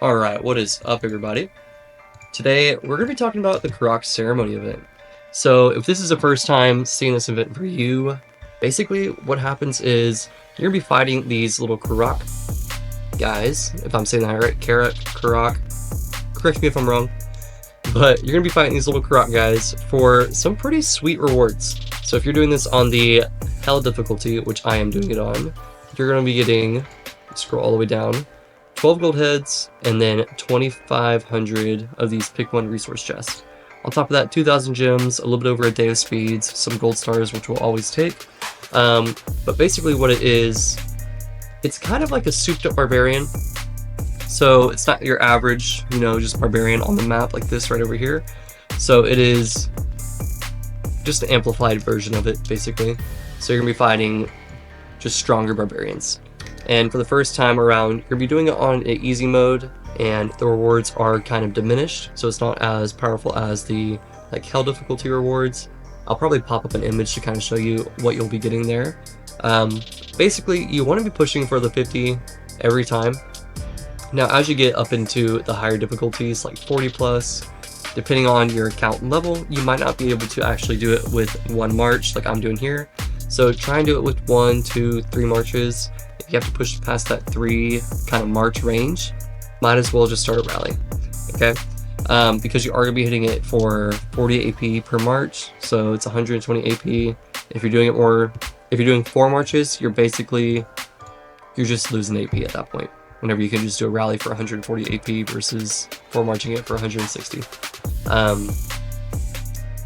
Alright, what is up, everybody? Today, we're going to be talking about the Karuak Ceremony event. So, if this is the first time seeing this event for you, basically what happens is you're going to be fighting these little Karuak guys, if I'm saying that right, Karuak, correct me if I'm wrong, but you're going to be fighting these little Karuak guys for some pretty sweet rewards. So if you're doing this on the Hell difficulty, which I am doing it on, you're going to be getting, scroll all the way down, 12 gold heads, and then 2,500 of these pick one resource chests. On top of that, 2,000 gems, a little bit over a day of speeds, some gold stars, which we'll always take. But basically what it is, it's kind of like a souped up barbarian. So it's not your average, just barbarian on the map like this right over here. So it is just an amplified version of it, basically. So you're going to be fighting just stronger barbarians. And for the first time around, you're going to be doing it on an easy mode, and the rewards are kind of diminished, so it's not as powerful as the Hell difficulty rewards. I'll probably pop up an image to kind of show you what you'll be getting there. Basically, you want to be pushing for the 50 every time. Now, as you get up into the higher difficulties, like 40 plus, depending on your account level, you might not be able to actually do it with one march like I'm doing here. So try and do it with 1, 2, 3 marches. If you have to push past that 3 kind of march range, might as well just start a rally, okay? Because you are going to be hitting it for 40 AP per march, so it's 120 AP. If you're doing it more, if you're doing 4 marches, you're just losing AP at that point. Whenever you can just do a rally for 140 AP versus 4 marching it for 160.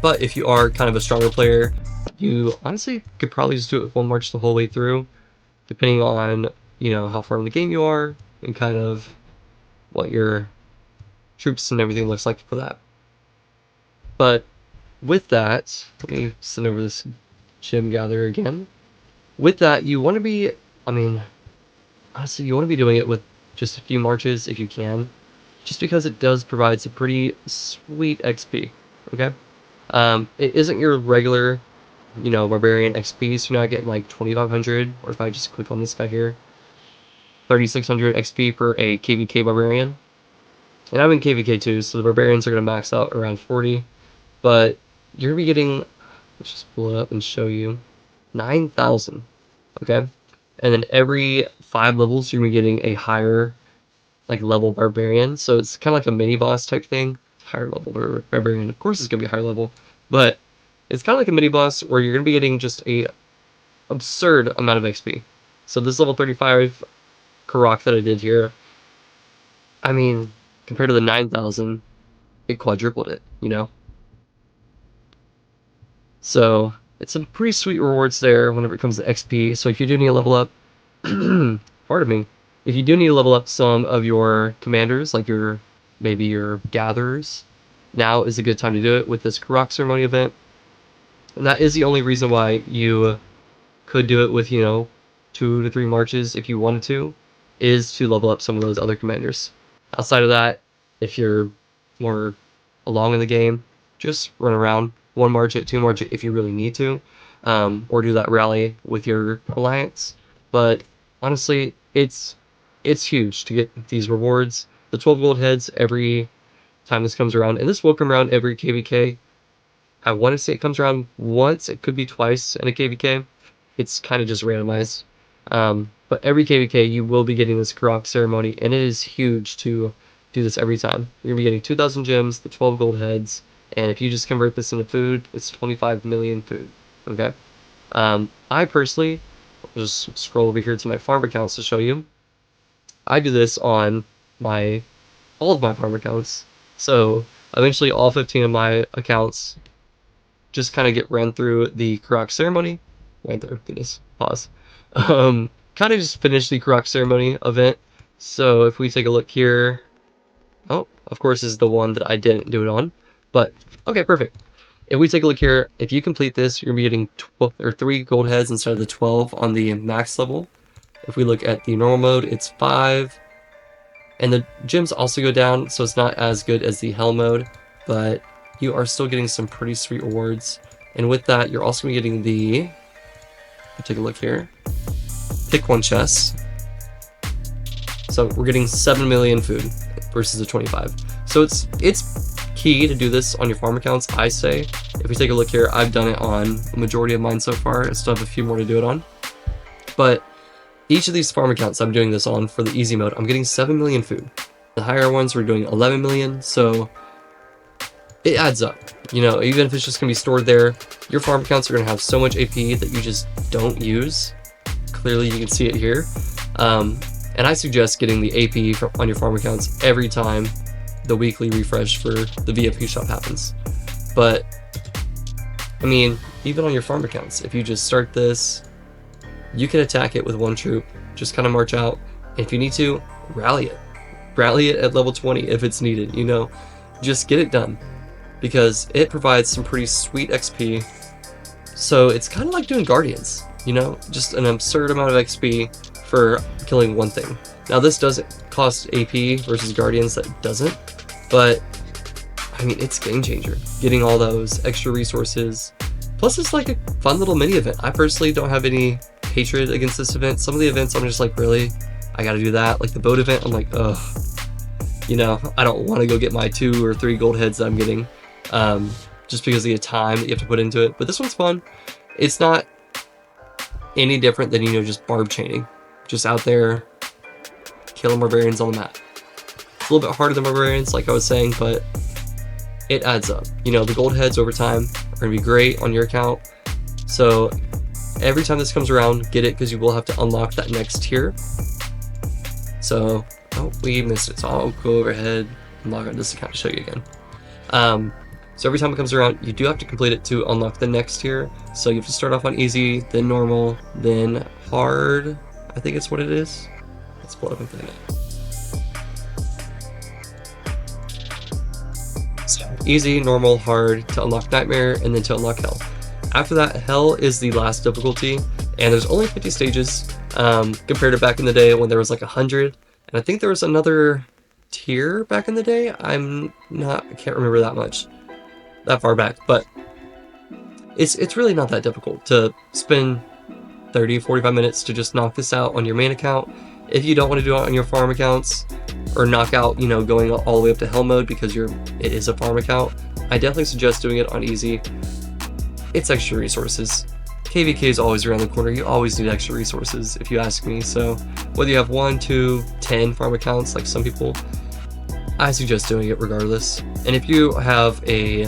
But if you are kind of a stronger player, you honestly could probably just do it with 1 march the whole way through, depending on, how far in the game you are and kind of what your troops and everything looks like for that. But with that, let me send over this gem gather again. With that, you want to be, honestly, you want to be doing it with just a few marches if you can, just because it does provide some pretty sweet XP, okay? It isn't your regular barbarian XP, so you're not getting like 2,500, or if I just click on this guy here, 3,600 XP for a KVK barbarian. And I'm in KVK too, so the barbarians are going to max out around 40, but you're going to be getting, let's just pull it up and show you, 9,000, okay? And then every 5 levels, you're going to be getting a higher, level barbarian, so it's kind of like a mini boss type thing. Higher level barbarian, of course it's going to be higher level, but it's kind of like a mini boss where you're going to be getting just a absurd amount of XP. So this level 35 Karuak that I did here, compared to the 9,000, it quadrupled it, So it's some pretty sweet rewards there whenever it comes to XP. So if you do need to level up, pardon me, if you do need to level up some of your commanders, like maybe your gatherers, now is a good time to do it with this Karuak Ceremony event. And that is the only reason why you could do it with, 2 to 3 marches if you wanted to, is to level up some of those other commanders. Outside of that, if you're more along in the game, just run around 1 march it, 2 march it if you really need to, or do that rally with your alliance. But honestly, it's huge to get these rewards. The 12 gold heads every time this comes around, and this will come around every KVK. I want to say it comes around once, it could be twice in a KVK. It's kind of just randomized. But every KVK you will be getting this Karuak Ceremony, and it is huge to do this every time. You're going to be getting 2,000 gems, the 12 gold heads, and if you just convert this into food, it's 25 million food, okay? I personally, I'll just scroll over here to my farm accounts to show you. I do this on all of my farm accounts, so eventually all 15 of my accounts just kind of get ran through the Karuak Ceremony. Right there, goodness, pause. Kind of just finish the Karuak Ceremony event. So if we take a look here, oh, of course, this is the one that I didn't do it on, but okay, perfect. If we take a look here, if you complete this, you're gonna be getting 3 gold heads instead of the 12 on the max level. If we look at the normal mode, it's 5, and the gems also go down, so it's not as good as the Hell mode, but you are still getting some pretty sweet rewards. And with that, you're also gonna be getting the, take a look here, pick one chest. So we're getting 7 million food versus a 25. So it's key to do this on your farm accounts, I say. If we take a look here, I've done it on a majority of mine so far. I still have a few more to do it on. But each of these farm accounts I'm doing this on for the easy mode, I'm getting 7 million food. The higher ones we're doing 11 million, so it adds up. You know, even if it's just gonna be stored there, your farm accounts are gonna have so much AP that you just don't use. Clearly you can see it here. And I suggest getting the AP on your farm accounts every time the weekly refresh for the VFP shop happens. But I mean, even on your farm accounts, if you just start this, you can attack it with one troop, just kind of march out, and if you need to, rally it. Rally it at level 20 if it's needed, you know? Just get it done, because it provides some pretty sweet XP. So it's kind of like doing Guardians, you know? Just an absurd amount of XP for killing one thing. Now this doesn't cost AP versus Guardians, that doesn't, but I mean, it's game changer. Getting all those extra resources. Plus it's like a fun little mini event. I personally don't have any hatred against this event. Some of the events I'm just like, really? I gotta do that? Like the boat event, I'm like, ugh. You know, I don't want to go get my 2 or 3 gold heads that I'm getting. Just because of the time that you have to put into it. But this one's fun. It's not any different than, you know, just barb chaining. Just out there, killing barbarians on the map. It's a little bit harder than barbarians, like I was saying, but it adds up. You know, the gold heads over time are going to be great on your account. So every time this comes around, get it, because you will have to unlock that next tier. So, oh, we missed it. So I'll go overhead and log on this account to show you again. So every time it comes around, you do have to complete it to unlock the next tier. So you have to start off on easy, then normal, then hard. I think it's what it is. Let's pull it up and play it. So easy, normal, hard to unlock nightmare, and then to unlock hell. After that, hell is the last difficulty, and there's only 50 stages compared to back in the day when there was like 100. And I think there was another tier back in the day. I can't remember that far back, but it's really not that difficult to spend 30-45 minutes to just knock this out on your main account. If you don't want to do it on your farm accounts, or knock out, you know, going all the way up to hell mode because it is a farm account, I definitely suggest doing it on easy. It's extra resources. KVK is always around the corner. You always need extra resources, if you ask me. So whether you have 1, 2, 10 farm accounts like some people, I suggest doing it regardless. And if you have a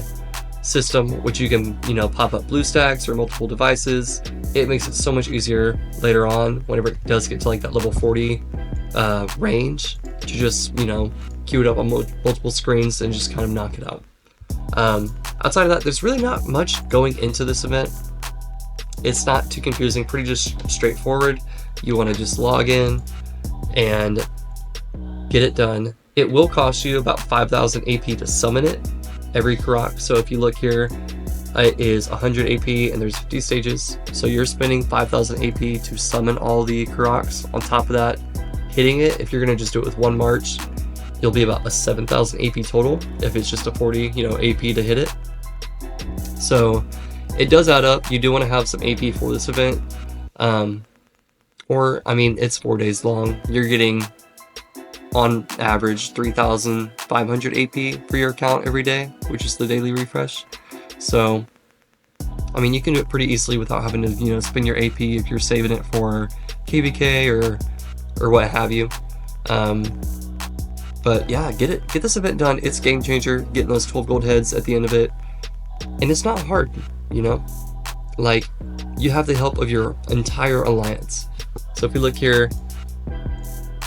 system which you can, you know, pop up blue stacks or multiple devices, it makes it so much easier later on whenever it does get to like that level 40 range to just, you know, queue it up on multiple screens and just kind of knock it out. Outside of that, there's really not much going into this event. It's not too confusing, pretty just straightforward. You want to just log in and get it done. It will cost you about 5,000 AP to summon it every Karuak. So if you look here, it is 100 AP and there's 50 stages. So you're spending 5,000 AP to summon all the Karuaks. On top of that, hitting it, if you're going to just do it with one march, you'll be about a 7,000 AP total if it's just a 40, you know, AP to hit it. So it does add up. You do want to have some AP for this event. Or, I mean, it's 4 days long. You're getting, on average, 3,500 AP for your account every day, which is the daily refresh. So, I mean, you can do it pretty easily without having to, you know, spend your AP if you're saving it for KVK or what have you. But yeah, get this event done. It's game changer, getting those 12 gold heads at the end of it. And it's not hard, you know? Like, you have the help of your entire alliance. So if you look here,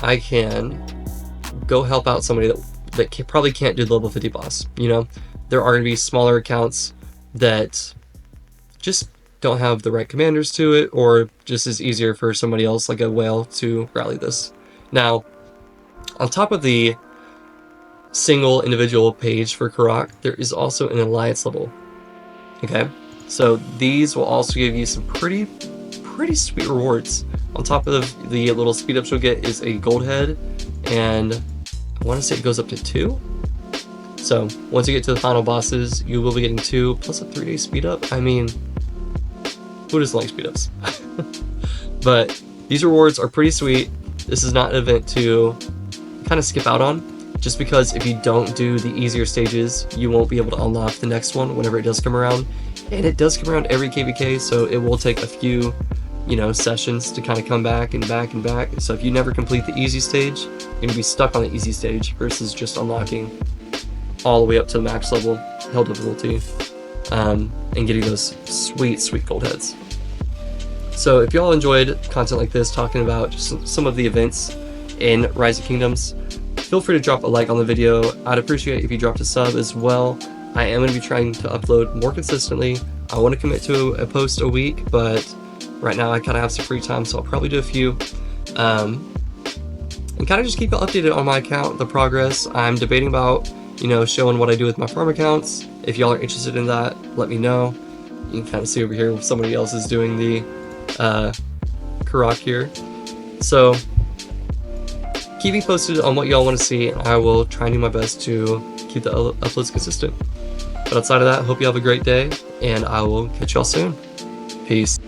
I can go help out somebody that probably can't do the level 50 boss, you know? There are going to be smaller accounts that just don't have the right commanders to it, or just is easier for somebody else like a whale to rally this. Now, on top of the single individual page for Karuak, there is also an alliance level. Okay, so these will also give you some pretty sweet rewards. On top of the little speed ups you'll get is a gold head, and I want to say it goes up to 2. So once you get to the final bosses, you will be getting 2 plus a 3-day speed up. I mean, who doesn't like speed ups? But these rewards are pretty sweet. This is not an event to kind of skip out on. just because if you don't do the easier stages, you won't be able to unlock the next one whenever it does come around. And it does come around every KVK, so it will take a few, sessions to kind of come back and back and back. So if you never complete the easy stage, you're going to be stuck on the easy stage versus just unlocking all the way up to the max level, hell difficulty, and getting those sweet, sweet gold heads. So if y'all enjoyed content like this, talking about just some of the events in Rise of Kingdoms, feel free to drop a like on the video. I'd appreciate if you dropped a sub as well. I am going to be trying to upload more consistently. I want to commit to a post a week, but right now I kind of have some free time, so I'll probably do a few. And kind of just keep you updated on my account, the progress. I'm debating about, showing what I do with my farm accounts. If y'all are interested in that, let me know. You can kind of see over here somebody else is doing the Karuak here. So keep me posted on what y'all want to see, and I will try and do my best to keep the uploads consistent. But outside of that, hope you have a great day, and I will catch y'all soon. Peace.